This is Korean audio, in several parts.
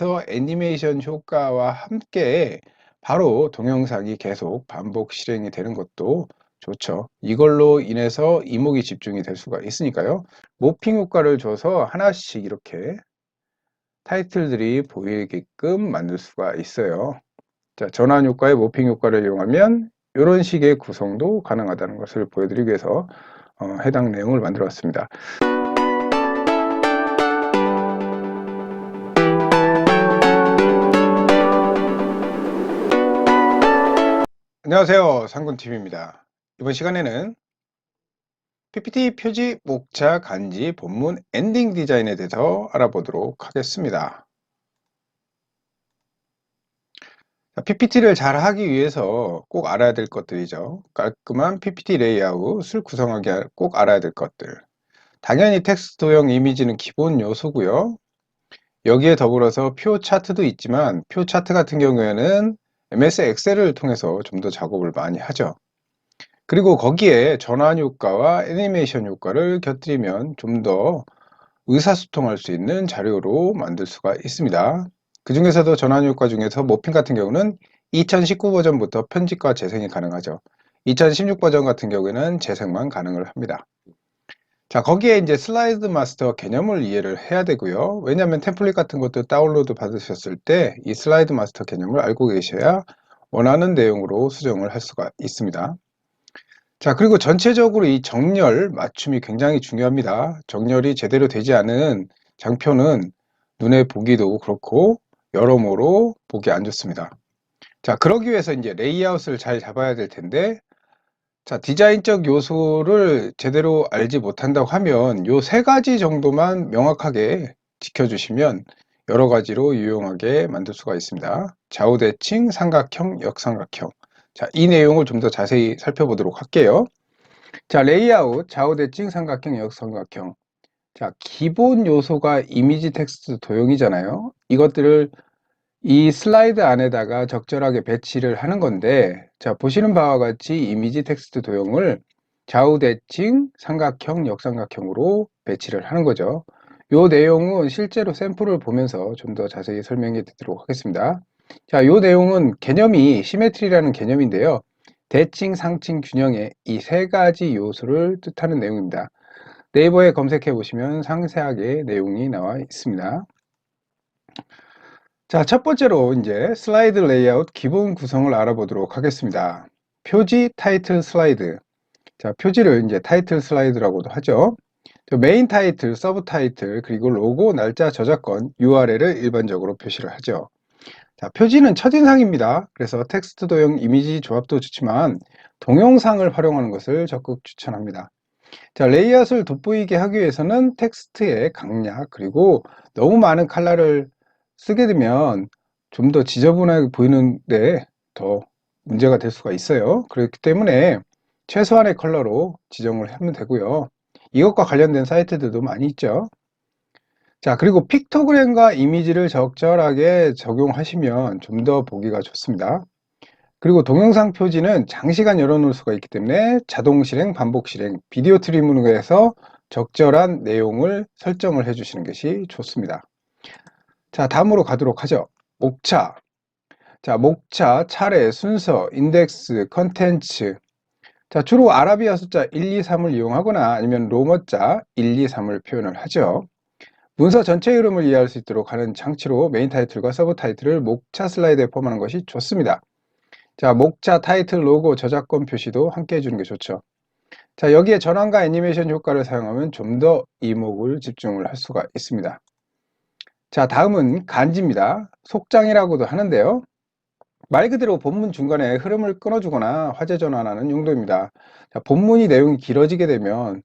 인해서 애니메이션 효과와 함께 바로 동영상이 계속 반복 실행이 되는 것도 좋죠. 이걸로 인해서 이목이 집중이 될 수가 있으니까요. 모핑 효과를 줘서 하나씩 이렇게 타이틀들이 보이게끔 만들 수가 있어요. 자, 전환 효과의 모핑 효과를 이용하면 이런 식의 구성도 가능하다는 것을 보여드리기 위해서 해당 내용을 만들어 왔습니다. 안녕하세요, 상군TV입니다. 이번 시간에는 PPT 표지, 목차, 간지, 본문, 엔딩 디자인에 대해서 알아보도록 하겠습니다. PPT를 잘 하기 위해서 꼭 알아야 될 것들이죠. 깔끔한 PPT 레이아웃을 구성하기 꼭 알아야 될 것들. 당연히 텍스트 도형 이미지는 기본 요소고요. 여기에 더불어서 표 차트도 있지만 표 차트 같은 경우에는 MS 엑셀을 통해서 좀 더 작업을 많이 하죠. 그리고 거기에 전환 효과와 애니메이션 효과를 곁들이면 좀 더 의사소통할 수 있는 자료로 만들 수가 있습니다. 그 중에서도 전환 효과 중에서 모핑 같은 경우는 2019 버전부터 편집과 재생이 가능하죠. 2016 버전 같은 경우에는 재생만 가능을 합니다. 자, 거기에 이제 슬라이드 마스터 개념을 이해를 해야 되고요. 왜냐하면 템플릿 같은 것도 다운로드 받으셨을 때 이 슬라이드 마스터 개념을 알고 계셔야 원하는 내용으로 수정을 할 수가 있습니다. 자, 그리고 전체적으로 이 정렬 맞춤이 굉장히 중요합니다. 정렬이 제대로 되지 않은 장표는 눈에 보기도 그렇고 여러모로 보기 안 좋습니다. 자, 그러기 위해서 이제 레이아웃을 잘 잡아야 될 텐데, 자, 디자인적 요소를 제대로 알지 못한다고 하면 요 세 가지 정도만 명확하게 지켜주시면 여러 가지로 유용하게 만들 수가 있습니다. 좌우대칭, 삼각형, 역삼각형. 자, 이 내용을 좀 더 자세히 살펴보도록 할게요. 자, 레이아웃, 좌우대칭, 삼각형, 역삼각형. 자, 기본 요소가 이미지 텍스트 도형이잖아요. 이것들을 이 슬라이드 안에다가 적절하게 배치를 하는 건데, 자, 보시는 바와 같이 이미지 텍스트 도형을 좌우대칭, 삼각형, 역삼각형으로 배치를 하는 거죠. 요 내용은 실제로 샘플을 보면서 좀 더 자세히 설명해 드리도록 하겠습니다. 자, 요 내용은 개념이 시메트리라는 개념인데요. 대칭, 상칭, 균형의 이 세 가지 요소를 뜻하는 내용입니다. 네이버에 검색해 보시면 상세하게 내용이 나와 있습니다. 자, 첫 번째로 이제 슬라이드 레이아웃 기본 구성을 알아보도록 하겠습니다. 표지, 타이틀, 슬라이드. 자, 표지를 이제 타이틀 슬라이드라고도 하죠. 메인 타이틀, 서브 타이틀, 그리고 로고, 날짜, 저작권, URL을 일반적으로 표시를 하죠. 자, 표지는 첫인상입니다. 그래서 텍스트 도형 이미지 조합도 좋지만 동영상을 활용하는 것을 적극 추천합니다. 자, 레이아웃을 돋보이게 하기 위해서는 텍스트의 강약, 그리고 너무 많은 컬러를 쓰게 되면 좀 더 지저분하게 보이는데 더 문제가 될 수가 있어요. 그렇기 때문에 최소한의 컬러로 지정을 하면 되고요. 이것과 관련된 사이트들도 많이 있죠. 자, 그리고 픽토그램과 이미지를 적절하게 적용하시면 좀 더 보기가 좋습니다. 그리고 동영상 표지는 장시간 열어놓을 수가 있기 때문에 자동 실행, 반복 실행, 비디오 트리밍에서 적절한 내용을 설정을 해주시는 것이 좋습니다. 자, 다음으로 가도록 하죠. 목차. 자, 목차, 차례, 순서, 인덱스, 컨텐츠. 자, 주로 아라비아 숫자 1, 2, 3을 이용하거나 아니면 로머자 1, 2, 3을 표현을 하죠. 문서 전체 흐름을 이해할 수 있도록 하는 장치로 메인 타이틀과 서브 타이틀을 목차 슬라이드에 포함하는 것이 좋습니다. 자, 목차, 타이틀, 로고, 저작권 표시도 함께 해주는 게 좋죠. 자, 여기에 전환과 애니메이션 효과를 사용하면 좀 더 이목을 집중을 할 수가 있습니다. 자, 다음은 간지입니다. 속장이라고도 하는데요. 말 그대로 본문 중간에 흐름을 끊어주거나 화제 전환하는 용도입니다. 자, 본문이 내용이 길어지게 되면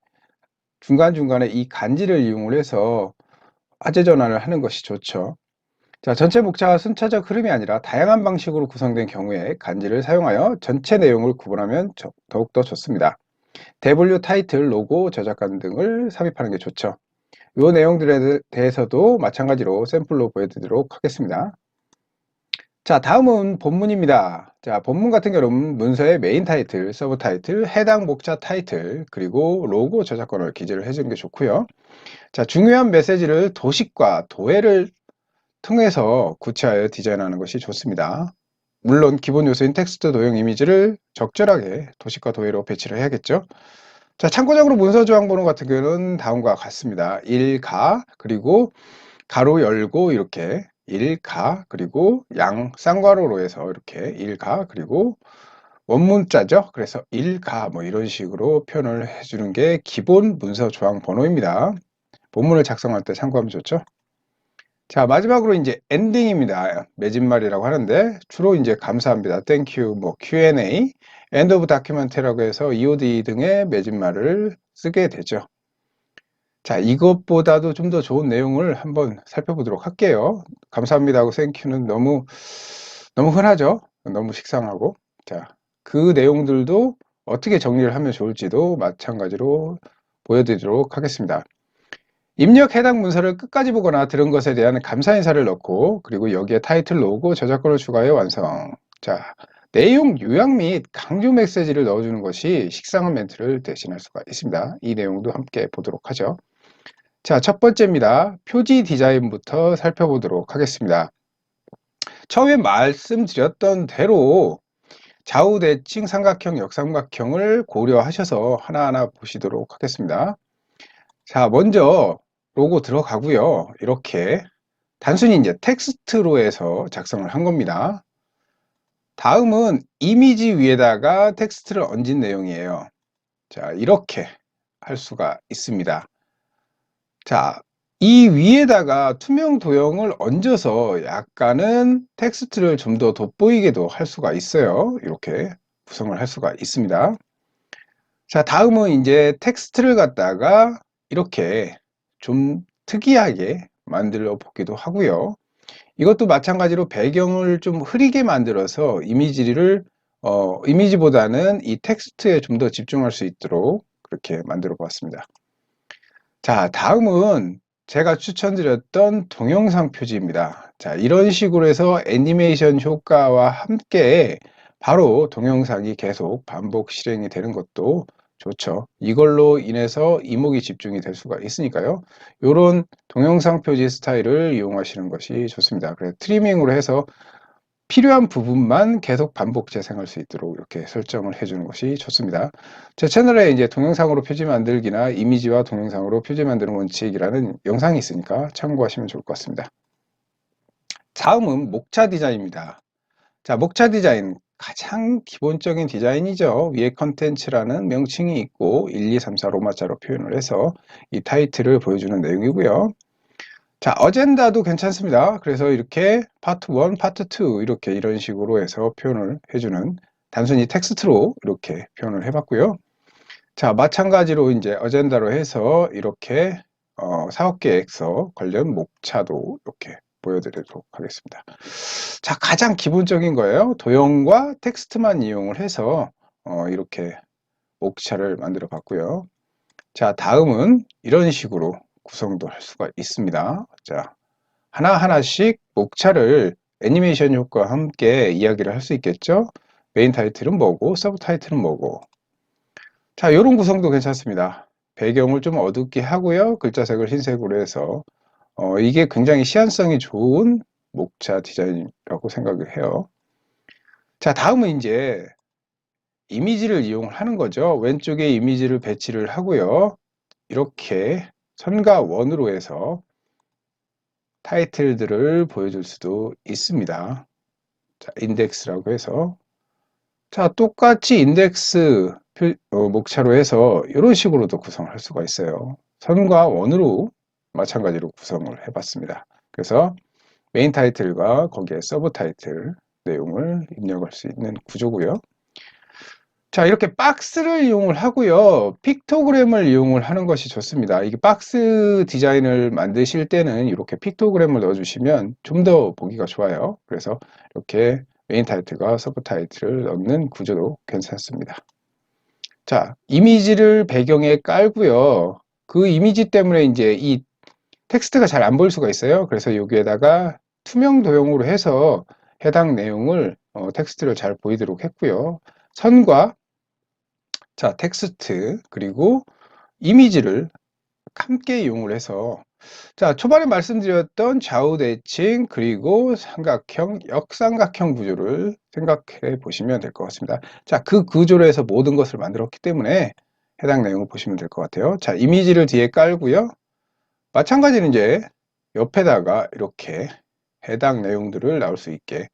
중간중간에 이 간지를 이용을 해서 화제 전환을 하는 것이 좋죠. 자, 전체 목차가 순차적 흐름이 아니라 다양한 방식으로 구성된 경우에 간지를 사용하여 전체 내용을 구분하면 더욱더 좋습니다. 대분류 타이틀, 로고, 저작권 등을 삽입하는 게 좋죠. 이 내용들에 대해서도 마찬가지로 샘플로 보여드리도록 하겠습니다. 자, 다음은 본문입니다. 자, 본문 같은 경우는 문서의 메인 타이틀, 서브 타이틀, 해당 목차 타이틀, 그리고 로고 저작권을 기재를 해주는 게 좋고요. 자, 중요한 메시지를 도식과 도해를 통해서 구체하여 디자인하는 것이 좋습니다. 물론 기본 요소인 텍스트 도형 이미지를 적절하게 도식과 도형으로 배치를 해야겠죠. 자, 참고적으로 문서 조항 번호 같은 경우는 다음과 같습니다. 1가 그리고 가로 열고 이렇게 1가 그리고 양 쌍괄호로 해서 이렇게 1가 그리고 원문자죠. 그래서 1가 뭐 이런 식으로 표현을 해주는 게 기본 문서 조항 번호입니다. 본문을 작성할 때 참고하면 좋죠. 자, 마지막으로 이제 엔딩입니다. 맺은말이라고 하는데 주로 이제 감사합니다. Thank you, 뭐 Q&A, End of Document라고 해서 EOD 등의 맺은말을 쓰게 되죠. 자, 이것보다도 좀 더 좋은 내용을 한번 살펴보도록 할게요. 감사합니다하고 Thank you는 너무 흔하죠. 너무 식상하고. 자, 그 내용들도 어떻게 정리를 하면 좋을지도 마찬가지로 보여드리도록 하겠습니다. 입력 해당 문서를 끝까지 보거나 들은 것에 대한 감사 인사를 넣고 그리고 여기에 타이틀 로고 저작권을 추가해 완성. 자, 내용 요약 및 강조 메시지를 넣어주는 것이 식상한 멘트를 대신할 수가 있습니다. 이 내용도 함께 보도록 하죠. 자, 첫 번째입니다. 표지 디자인부터 살펴보도록 하겠습니다. 처음에 말씀드렸던 대로 좌우대칭 삼각형, 역삼각형을 고려하셔서 하나하나 보시도록 하겠습니다. 자, 먼저 로고 들어가고요. 이렇게 단순히 이제 텍스트로 해서 작성을 한 겁니다. 다음은 이미지 위에다가 텍스트를 얹은 내용이에요. 자, 이렇게 할 수가 있습니다. 자, 이 위에다가 투명 도형을 얹어서 약간은 텍스트를 좀 더 돋보이게도 할 수가 있어요. 이렇게 구성을 할 수가 있습니다. 자, 다음은 이제 텍스트를 갖다가 이렇게 좀 특이하게 만들어 보기도 하고요. 이것도 마찬가지로 배경을 좀 흐리게 만들어서 이미지보다는 이 텍스트에 좀 더 집중할 수 있도록 그렇게 만들어 보았습니다. 자, 다음은 제가 추천드렸던 동영상 표지입니다. 자, 이런 식으로 해서 애니메이션 효과와 함께 바로 동영상이 계속 반복 실행이 되는 것도 좋죠. 이걸로 인해서 이목이 집중이 될 수가 있으니까요. 이런 동영상 표지 스타일을 이용하시는 것이 좋습니다. 그래서 트리밍으로 해서 필요한 부분만 계속 반복 재생할 수 있도록 이렇게 설정을 해주는 것이 좋습니다. 제 채널에 이제 동영상으로 표지 만들기나 이미지와 동영상으로 표지 만드는 원칙이라는 영상이 있으니까 참고하시면 좋을 것 같습니다. 다음은 목차 디자인입니다. 자, 목차 디자인 가장 기본적인 디자인이죠. 위에 컨텐츠라는 명칭이 있고 1, 2, 3, 4 로마자로 표현을 해서 이 타이틀을 보여주는 내용이고요. 자, 어젠다도 괜찮습니다. 그래서 이렇게 파트 1, 파트 2 이렇게 이런 식으로 해서 표현을 해주는 단순히 텍스트로 이렇게 표현을 해봤고요. 자, 마찬가지로 이제 어젠다로 해서 이렇게 사업계획서 관련 목차도 이렇게 보여드리도록 하겠습니다. 자, 가장 기본적인 거예요. 도형과 텍스트만 이용을 해서 이렇게 목차를 만들어 봤고요. 자, 다음은 이런 식으로 구성도 할 수가 있습니다. 자, 하나하나씩 목차를 애니메이션 효과와 함께 이야기를 할 수 있겠죠. 메인 타이틀은 뭐고 서브 타이틀은 뭐고. 자, 이런 구성도 괜찮습니다. 배경을 좀 어둡게 하고요. 글자색을 흰색으로 해서 이게 굉장히 시안성이 좋은 목차 디자인이라고 생각을 해요. 자, 다음은 이제 이미지를 이용하는 거죠. 왼쪽에 이미지를 배치를 하고요. 이렇게 선과 원으로 해서 타이틀들을 보여줄 수도 있습니다. 자, 인덱스라고 해서 자, 똑같이 인덱스 목차로 해서 이런 식으로도 구성을 할 수가 있어요. 선과 원으로 마찬가지로 구성을 해봤습니다. 그래서 메인 타이틀과 거기에 서브 타이틀 내용을 입력할 수 있는 구조고요. 자, 이렇게 박스를 이용을 하고요. 픽토그램을 이용을 하는 것이 좋습니다. 이게 박스 디자인을 만드실 때는 이렇게 픽토그램을 넣어주시면 좀 더 보기가 좋아요. 그래서 이렇게 메인 타이틀과 서브 타이틀을 넣는 구조도 괜찮습니다. 자, 이미지를 배경에 깔고요. 그 이미지 때문에 이제 이 텍스트가 잘 안 보일 수가 있어요. 그래서 여기에다가 투명 도형으로 해서 해당 내용을 텍스트를 잘 보이도록 했고요. 선과 자, 텍스트 그리고 이미지를 함께 이용을 해서 자, 초반에 말씀드렸던 좌우 대칭 그리고 삼각형, 역삼각형 구조를 생각해 보시면 될 것 같습니다. 자, 그 구조로 해서 모든 것을 만들었기 때문에 해당 내용을 보시면 될 것 같아요. 자, 이미지를 뒤에 깔고요. 마찬가지로 이제 옆에다가 이렇게 해당 내용들을 나올 수 있게,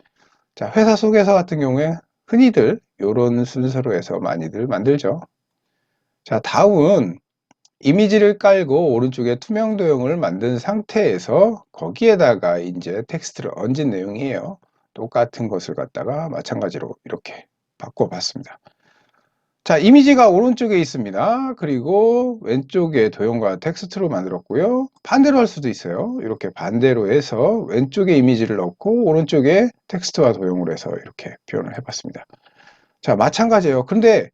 자, 회사 소개서 같은 경우에 흔히들 이런 순서로 해서 많이들 만들죠. 자, 다음은 이미지를 깔고 오른쪽에 투명 도형을 만든 상태에서 거기에다가 이제 텍스트를 얹은 내용이에요. 똑같은 것을 갖다가 마찬가지로 이렇게 바꿔봤습니다. 자, 이미지가 오른쪽에 있습니다. 그리고 왼쪽에 도형과 텍스트로 만들었고요. 반대로 할 수도 있어요. 이렇게 반대로 해서 왼쪽에 이미지를 넣고 오른쪽에 텍스트와 도형으로 해서 이렇게 표현을 해봤습니다. 자, 마찬가지예요. 근데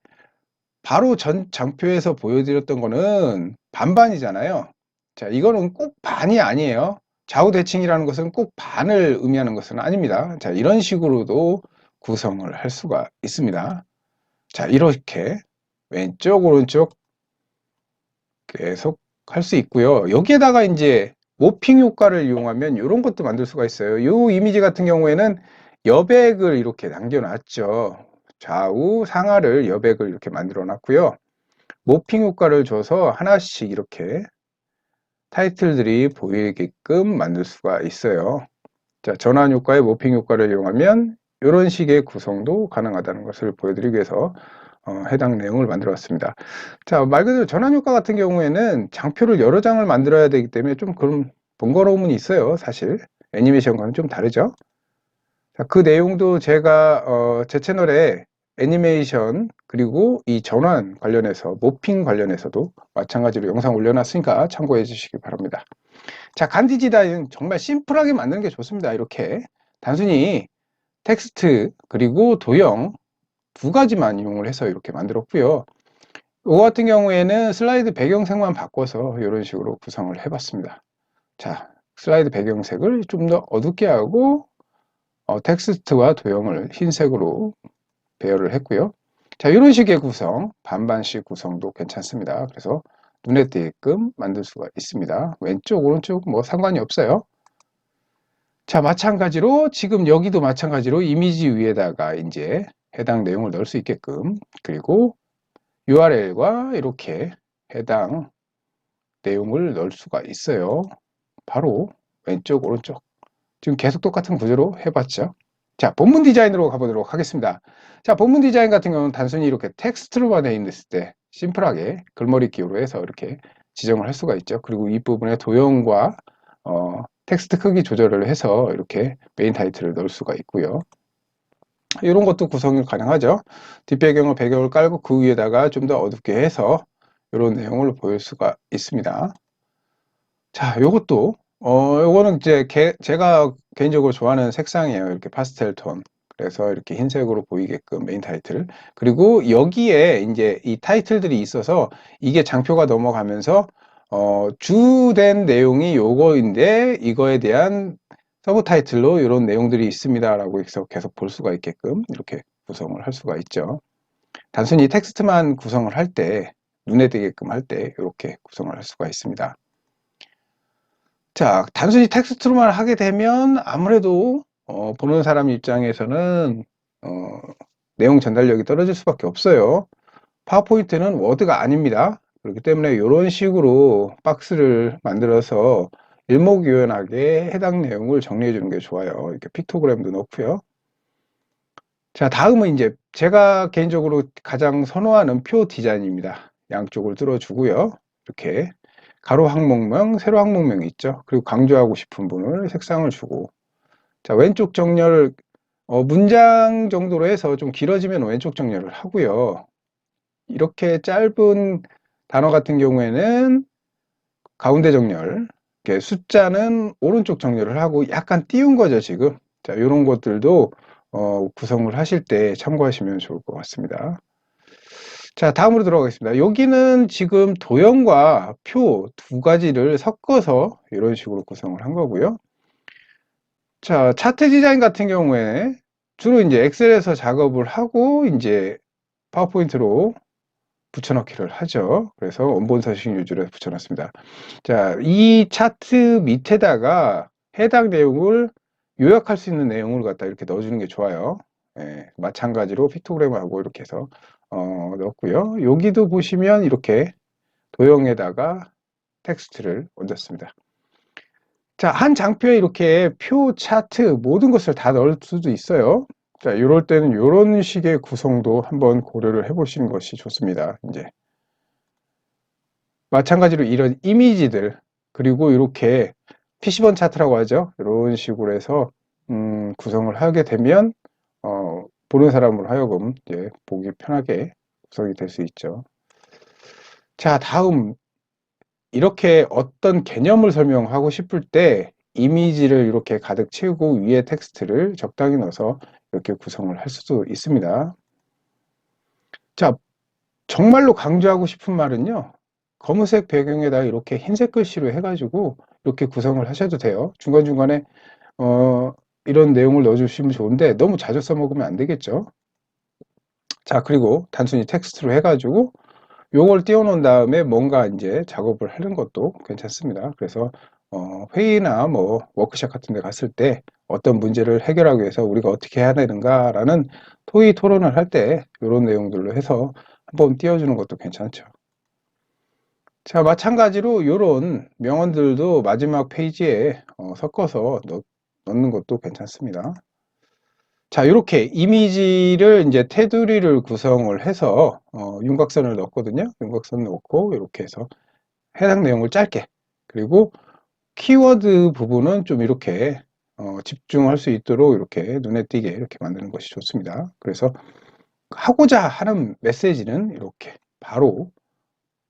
바로 전 장표에서 보여드렸던 거는 반반이잖아요. 자, 이거는 꼭 반이 아니에요. 좌우 대칭이라는 것은 꼭 반을 의미하는 것은 아닙니다. 자, 이런 식으로도 구성을 할 수가 있습니다. 자, 이렇게 왼쪽, 오른쪽 계속 할 수 있고요. 여기에다가 이제 모핑 효과를 이용하면 이런 것도 만들 수가 있어요. 이 이미지 같은 경우에는 여백을 이렇게 남겨놨죠. 좌우 상하를 여백을 이렇게 만들어 놨고요. 모핑 효과를 줘서 하나씩 이렇게 타이틀들이 보이게끔 만들 수가 있어요. 자, 전환 효과의 모핑 효과를 이용하면 이런 식의 구성도 가능하다는 것을 보여드리기 위해서 해당 내용을 만들어 왔습니다. 자, 말 그대로 전환 효과 같은 경우에는 장표를 여러 장을 만들어야 되기 때문에 좀 그런 번거로움은 있어요. 사실 애니메이션과는 좀 다르죠. 자, 그 내용도 제가 제 채널에 애니메이션 그리고 이 전환 관련해서 모핑 관련해서도 마찬가지로 영상 올려놨으니까 참고해 주시기 바랍니다. 자, 간디 디자인 정말 심플하게 만드는 게 좋습니다. 이렇게 단순히 텍스트 그리고 도형 두 가지만 이용을 해서 이렇게 만들었고요. 이거 같은 경우에는 슬라이드 배경색만 바꿔서 이런 식으로 구성을 해봤습니다. 자, 슬라이드 배경색을 좀 더 어둡게 하고 텍스트와 도형을 흰색으로 배열을 했고요. 자, 이런 식의 구성, 반반씩 구성도 괜찮습니다. 그래서 눈에 띄게끔 만들 수가 있습니다. 왼쪽, 오른쪽 뭐 상관이 없어요. 자, 마찬가지로 지금 여기도 마찬가지로 이미지 위에다가 이제 해당 내용을 넣을 수 있게끔, 그리고 URL과 이렇게 해당 내용을 넣을 수가 있어요. 바로 왼쪽, 오른쪽. 지금 계속 똑같은 구조로 해봤죠. 자, 본문 디자인으로 가보도록 하겠습니다. 자, 본문 디자인 같은 경우는 단순히 이렇게 텍스트로만 돼 있을 때 심플하게 글머리 기호로 해서 이렇게 지정을 할 수가 있죠. 그리고 이 부분에 도형과 텍스트 크기 조절을 해서 이렇게 메인 타이틀을 넣을 수가 있고요. 이런 것도 구성이 가능하죠. 뒷배경을 배경을 깔고 그 위에다가 좀 더 어둡게 해서 이런 내용을 보일 수가 있습니다. 자, 요것도 요거는 이제 제가 개인적으로 좋아하는 색상이에요. 이렇게 파스텔 톤. 그래서 이렇게 흰색으로 보이게끔 메인 타이틀. 그리고 여기에 이제 이 타이틀들이 있어서 이게 장표가 넘어가면서 주된 내용이 요거인데 이거에 대한 서브 타이틀로 이런 내용들이 있습니다라고 해서 계속 볼 수가 있게끔 이렇게 구성을 할 수가 있죠. 단순히 텍스트만 구성을 할 때, 눈에 띄게끔 할 때 이렇게 구성을 할 수가 있습니다. 자, 단순히 텍스트로만 하게 되면 아무래도 보는 사람 입장에서는 내용 전달력이 떨어질 수밖에 없어요. 파워포인트는 워드가 아닙니다. 그렇기 때문에 이런 식으로 박스를 만들어서 일목요연하게 해당 내용을 정리해 주는 게 좋아요. 이렇게 픽토그램도 넣고요. 자, 다음은 이제 제가 개인적으로 가장 선호하는 표 디자인입니다. 양쪽을 뚫어주고요. 이렇게 가로 항목명, 세로 항목명이 있죠. 그리고 강조하고 싶은 부분을 색상을 주고, 자, 왼쪽 정렬 문장 정도로 해서 좀 길어지면 왼쪽 정렬을 하고요. 이렇게 짧은 단어 같은 경우에는 가운데 정렬, 이렇게 숫자는 오른쪽 정렬을 하고 약간 띄운 거죠, 지금. 자, 이런 것들도 구성을 하실 때 참고하시면 좋을 것 같습니다. 자, 다음으로 들어가겠습니다. 여기는 지금 도형과 표 두 가지를 섞어서 이런 식으로 구성을 한 거고요. 자, 차트 디자인 같은 경우에 주로 이제 엑셀에서 작업을 하고 이제 파워포인트로 붙여넣기를 하죠. 그래서 원본 서식 유지를 붙여놨습니다. 자, 이 차트 밑에다가 해당 내용을 요약할 수 있는 내용을 갖다 이렇게 넣어주는 게 좋아요. 예, 마찬가지로 픽토그램하고 이렇게 해서 넣었고요. 여기도 보시면 이렇게 도형에다가 텍스트를 얹었습니다. 자, 한 장표에 이렇게 표, 차트, 모든 것을 다 넣을 수도 있어요. 자, 이럴 때는 이런 식의 구성도 한번 고려를 해보시는 것이 좋습니다. 이제 마찬가지로 이런 이미지들, 그리고 이렇게 PC번 차트라고 하죠. 이런 식으로 해서 구성을 하게 되면 보는 사람으로 하여금 이제 보기 편하게 구성이 될 수 있죠. 자, 다음 이렇게 어떤 개념을 설명하고 싶을 때 이미지를 이렇게 가득 채우고 위에 텍스트를 적당히 넣어서 이렇게 구성을 할 수도 있습니다. 자, 정말로 강조하고 싶은 말은요. 검은색 배경에다 이렇게 흰색 글씨로 해가지고 이렇게 구성을 하셔도 돼요. 중간중간에 이런 내용을 넣어주시면 좋은데 너무 자주 써먹으면 안 되겠죠. 자, 그리고 단순히 텍스트로 해가지고 요걸 띄워놓은 다음에 뭔가 이제 작업을 하는 것도 괜찮습니다. 그래서 회의나 뭐 워크숍 같은 데 갔을 때 어떤 문제를 해결하기 위해서 우리가 어떻게 해야 되는가라는 토의 토론을 할 때 이런 내용들로 해서 한번 띄워주는 것도 괜찮죠. 자, 마찬가지로 이런 명언들도 마지막 페이지에 섞어서 넣는 것도 괜찮습니다. 자, 이렇게 이미지를 이제 테두리를 구성을 해서 윤곽선을 넣었거든요. 윤곽선 넣고 이렇게 해서 해당 내용을 짧게, 그리고 키워드 부분은 좀 이렇게 집중할 수 있도록 이렇게 눈에 띄게 이렇게 만드는 것이 좋습니다. 그래서 하고자 하는 메시지는 이렇게 바로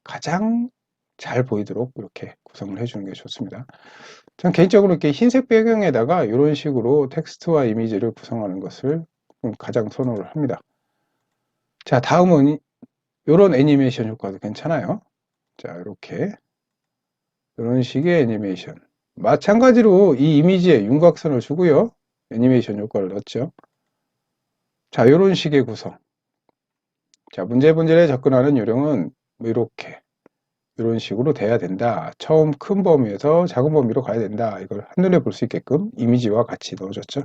가장 잘 보이도록 이렇게 구성을 해주는 게 좋습니다. 전 개인적으로 이렇게 흰색 배경에다가 이런 식으로 텍스트와 이미지를 구성하는 것을 가장 선호를 합니다. 자, 다음은 이런 애니메이션 효과도 괜찮아요. 자, 이렇게 이런 식의 애니메이션. 마찬가지로 이 이미지에 윤곽선을 주고요. 애니메이션 효과를 넣었죠. 자, 이런 식의 구성. 자, 문제에 접근하는 요령은 뭐 이렇게 이런 식으로 돼야 된다. 처음 큰 범위에서 작은 범위로 가야 된다. 이걸 한눈에 볼 수 있게끔 이미지와 같이 넣어줬죠.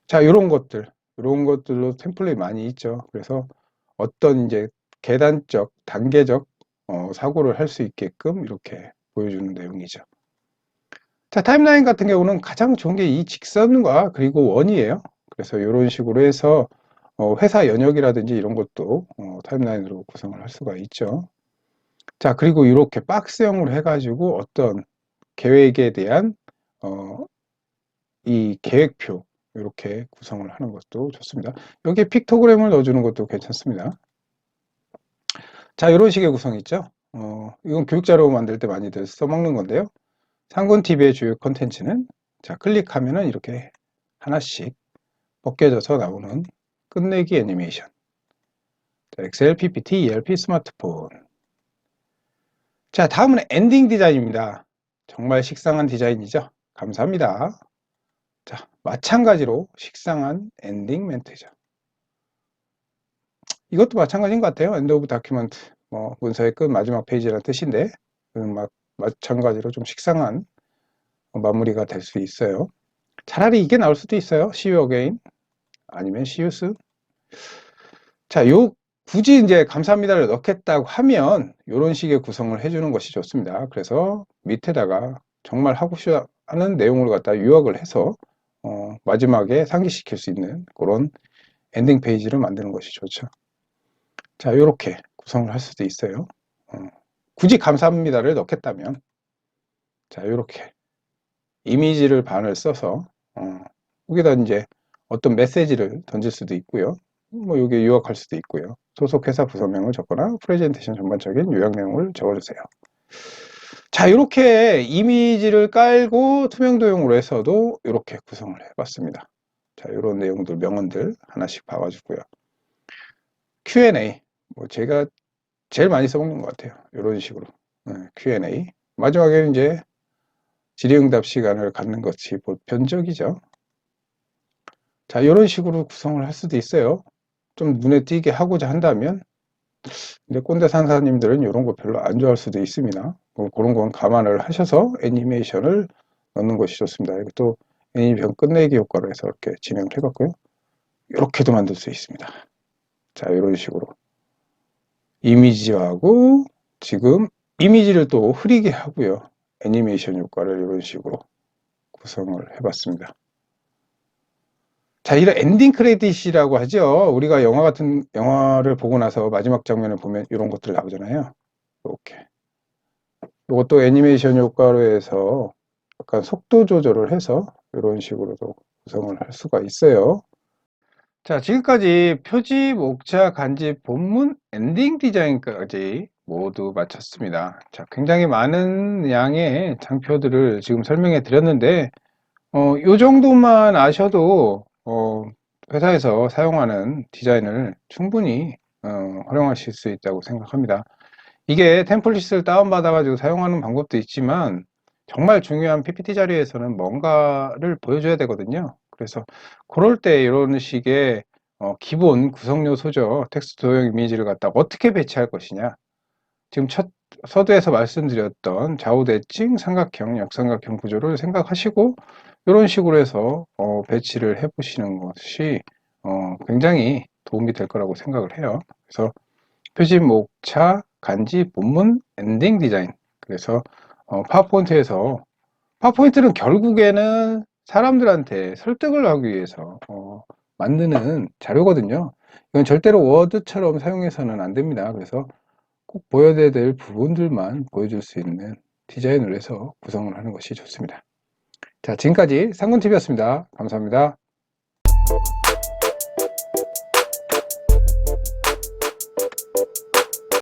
자, 이런 것들로 템플릿 많이 있죠. 그래서 어떤 이제 계단적, 단계적 사고를 할 수 있게끔 이렇게 보여주는 내용이죠. 자, 타임라인 같은 경우는 가장 좋은 게 이 직선과 그리고 원이에요. 그래서 이런 식으로 해서 회사 연역이라든지 이런 것도 타임라인으로 구성을 할 수가 있죠. 자, 그리고 이렇게 박스형으로 해가지고 어떤 계획에 대한 이 계획표 이렇게 구성을 하는 것도 좋습니다. 여기에 픽토그램을 넣어주는 것도 괜찮습니다. 자, 이런 식의 구성이 있죠. 이건 교육자료 만들 때 많이들 써먹는 건데요. 상군TV의 주요 콘텐츠는 자, 클릭하면은 이렇게 하나씩 벗겨져서 나오는 끝내기 애니메이션. 자, 엑셀, PPT, ERP, 스마트폰. 자, 다음은 엔딩 디자인입니다. 정말 식상한 디자인이죠. 감사합니다. 자, 마찬가지로 식상한 엔딩 멘트죠. 이것도 마찬가지인 것 같아요. 엔드 오브 다큐멘트, 뭐 문서의 끝 마지막 페이지라는 뜻인데 마찬가지로 좀 식상한 마무리가 될 수 있어요. 차라리 이게 나올 수도 있어요. See you again 아니면 see you soon. 자, 굳이 이제 감사합니다를 넣겠다고 하면 이런 식의 구성을 해주는 것이 좋습니다. 그래서 밑에다가 정말 하고 싶어 하는 내용을 갖다 요약을 해서 마지막에 상기시킬 수 있는 그런 엔딩 페이지를 만드는 것이 좋죠. 자, 이렇게 구성을 할 수도 있어요. 굳이 감사합니다를 넣겠다면 자, 이렇게 이미지를 반을 써서 여기다 이제 어떤 메시지를 던질 수도 있고요. 뭐 여기 요약할 수도 있고요. 소속 회사 부서명을 적거나 프레젠테이션 전반적인 요약 내용을 적어주세요. 자, 이렇게 이미지를 깔고 투명도형으로 해서도 이렇게 구성을 해봤습니다. 자, 이런 내용들, 명언들 하나씩 봐가지고요. Q&A, 뭐 제가 제일 많이 써먹는 것 같아요. 이런 식으로 Q&A. 마지막에는 이제 질의응답 시간을 갖는 것이 보편적이죠. 자, 이런 식으로 구성을 할 수도 있어요. 좀 눈에 띄게 하고자 한다면 근데 꼰대 상사님들은 이런 거 별로 안 좋아할 수도 있습니다. 그런 건 감안을 하셔서 애니메이션을 넣는 것이 좋습니다. 이것도 애니메이션 끝내기 효과로 해서 이렇게 진행을 해봤고요. 이렇게도 만들 수 있습니다. 자, 이런 식으로 이미지하고 지금 이미지를 또 흐리게 하고요. 애니메이션 효과를 이런 식으로 구성을 해봤습니다. 자, 이런 엔딩 크레딧이라고 하죠. 우리가 영화를 보고 나서 마지막 장면을 보면 이런 것들 나오잖아요. 이렇게. 이것도 애니메이션 효과로 해서 약간 속도 조절을 해서 이런 식으로도 구성을 할 수가 있어요. 자, 지금까지 표지, 목차, 간지, 본문, 엔딩 디자인까지 모두 마쳤습니다. 자, 굉장히 많은 양의 장표들을 지금 설명해 드렸는데, 요 정도만 아셔도, 회사에서 사용하는 디자인을 충분히, 활용하실 수 있다고 생각합니다. 이게 템플릿을 다운받아가지고 사용하는 방법도 있지만, 정말 중요한 PPT 자리에서는 뭔가를 보여줘야 되거든요. 그래서 그럴 때 이런 식의 기본 구성 요소죠. 텍스트 도형 이미지를 갖다 어떻게 배치할 것이냐. 지금 첫 서두에서 말씀드렸던 좌우대칭, 삼각형, 역삼각형 구조를 생각하시고 이런 식으로 해서 배치를 해 보시는 것이 굉장히 도움이 될 거라고 생각을 해요. 그래서 표지, 목차, 간지, 본문, 엔딩 디자인. 그래서 파워포인트는 결국에는 사람들한테 설득을 하기 위해서 만드는 자료거든요. 이건 절대로 워드처럼 사용해서는 안 됩니다. 그래서 꼭 보여야 될 부분들만 보여줄 수 있는 디자인을 해서 구성을 하는 것이 좋습니다. 자, 지금까지 상군TV였습니다. 감사합니다.